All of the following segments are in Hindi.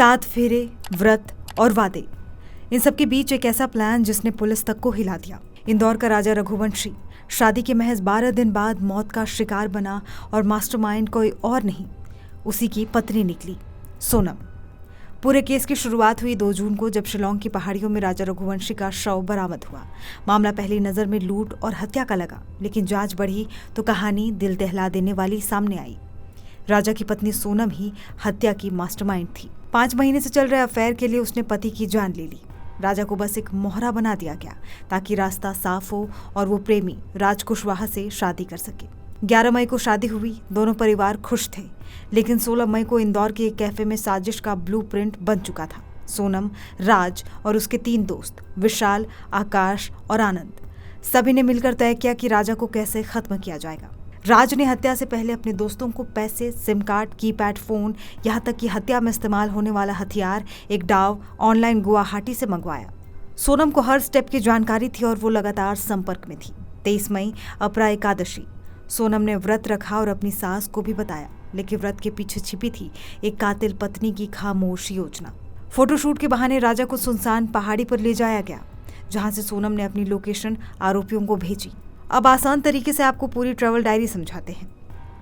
7 फेरे, व्रत और वादे, इन सब के बीच एक ऐसा प्लान जिसने पुलिस तक को हिला दिया। इंदौर का राजा रघुवंशी शादी के महज 12 दिन बाद मौत का शिकार बना और मास्टरमाइंड कोई और नहीं, उसी की पत्नी निकली, सोनम। पूरे केस की शुरुआत हुई 2 जून को, जब शिलोंग की पहाड़ियों में राजा रघुवंशी का शव बरामद हुआ। मामला पहली नज़र में लूट और हत्या का लगा, लेकिन जांच बढ़ी तो कहानी दिल दहला देने वाली सामने आई। राजा की पत्नी सोनम ही हत्या की मास्टरमाइंड थी। 5 महीने से चल रहे अफेयर के लिए उसने पति की जान ले ली। राजा को बस एक मोहरा बना दिया गया ताकि रास्ता साफ हो और वो प्रेमी राज कुशवाहा से शादी कर सके। 11 मई को शादी हुई, दोनों परिवार खुश थे, लेकिन 16 मई को इंदौर के एक कैफे में साजिश का ब्लूप्रिंट बन चुका था। सोनम, राज और उसके 3 दोस्त विशाल, आकाश और आनंद, सभी ने मिलकर तय किया कि राजा को कैसे खत्म किया जाएगा। राज ने हत्या से पहले अपने दोस्तों को पैसे, सिम कार्ड, कीपैड फोन, यहाँ तक कि हत्या में इस्तेमाल होने वाला हथियार, एक डाव, ऑनलाइन गुवाहाटी से मंगवाया। सोनम को हर स्टेप की जानकारी थी और वो लगातार संपर्क में थी। 23 मई अपरा एकादशी, सोनम ने व्रत रखा और अपनी सास को भी बताया, लेकिन व्रत के पीछे छिपी थी एक कातिल पत्नी की खामोश योजना। फोटोशूट के बहाने राजा को सुनसान पहाड़ी पर ले जाया गया, जहां से सोनम ने अपनी लोकेशन आरोपियों को भेजी। अब आसान तरीके से आपको पूरी ट्रैवल डायरी समझाते हैं।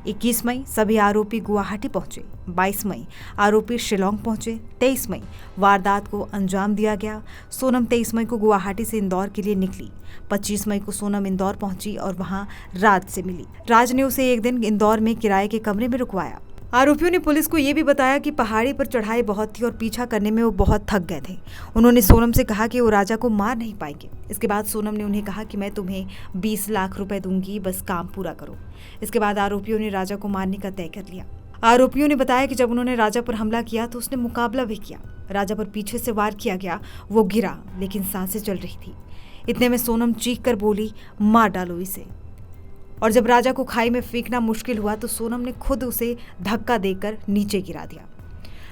21 मई सभी आरोपी गुवाहाटी पहुंचे। 22 मई आरोपी शिलोंग पहुंचे। 23 मई वारदात को अंजाम दिया गया। सोनम 23 मई को गुवाहाटी से इंदौर के लिए निकली। 25 मई को सोनम इंदौर पहुंची और वहां राज से मिली। राज ने उसे एक दिन इंदौर में किराए के कमरे में रुकवाया। आरोपियों ने पुलिस को यह भी बताया कि पहाड़ी पर चढ़ाई बहुत थी और पीछा करने में वो बहुत थक गए थे। उन्होंने सोनम से कहा कि वो राजा को मार नहीं पाएंगे। इसके बाद सोनम ने उन्हें कहा कि मैं तुम्हें 20 लाख रुपए दूंगी, बस काम पूरा करो। इसके बाद आरोपियों ने राजा को मारने का तय कर लिया। आरोपियों ने बताया कि जब उन्होंने राजा पर हमला किया तो उसने मुकाबला भी किया। राजा पर पीछे से वार किया गया, वो गिरा, लेकिन सांसें चल रही थी। इतने में सोनम चीख कर बोली, मार डालो इसे। और जब राजा को खाई में फेंकना मुश्किल हुआ तो सोनम ने खुद उसे धक्का देकर नीचे गिरा दिया।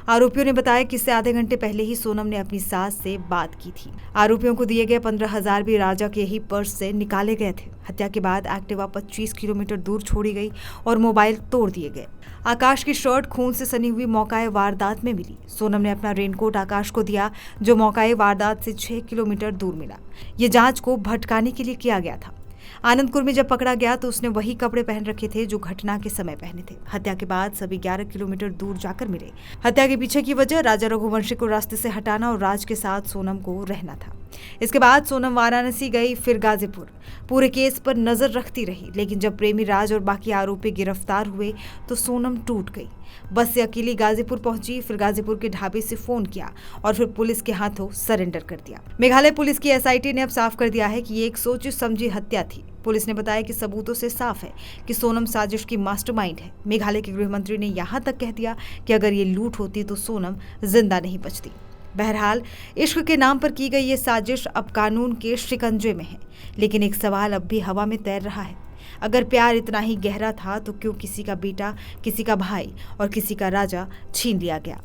आरोपियों ने बताया कि इससे आधे घंटे पहले ही सोनम ने अपनी सास से बात की थी। आरोपियों को दिए गए 15,000 भी राजा के ही पर्स से निकाले गए थे। हत्या के बाद एक्टिवा 25 किलोमीटर दूर छोड़ी गई और मोबाइल तोड़ दिए गए। आकाश की शर्ट खून से सनी हुई मौकाए वारदात में मिली। सोनम ने अपना रेनकोट आकाश को दिया, जो मौकाए वारदात से 6 किलोमीटर दूर मिला। ये जांच को भटकाने के लिए किया गया था। आनंदपुर में जब पकड़ा गया तो उसने वही कपड़े पहन रखे थे जो घटना के समय पहने थे। हत्या के बाद सभी 11 किलोमीटर दूर जाकर मिले। हत्या के पीछे की वजह राजा रघुवंशी को रास्ते से हटाना और राज के साथ सोनम को रहना था। इसके बाद सोनम वाराणसी गई, फिर गाजीपुर। पूरे केस पर नजर रखती रही, लेकिन जब प्रेमी राज और बाकी आरोपी गिरफ्तार हुए तो सोनम टूट गई। बस से अकेली गाजीपुर पहुंची, फिर गाजीपुर के ढाबे से फोन किया और फिर पुलिस के हाथों सरेंडर कर दिया। मेघालय पुलिस की एसआईटी ने अब साफ कर दिया है कि ये एक सोची समझी हत्या थी। पुलिस ने बताया कि सबूतों से साफ है कि सोनम साजिश की मास्टरमाइंड है। मेघालय के गृह मंत्री ने यहां तक कह दिया कि अगर ये लूट होती तो सोनम जिंदा नहीं बचती। बहरहाल, इश्क के नाम पर की गई ये साजिश अब कानून के शिकंजे में है, लेकिन एक सवाल अब भी हवा में तैर रहा है। अगर प्यार इतना ही गहरा था तो क्यों किसी का बेटा, किसी का भाई और किसी का राजा छीन लिया गया?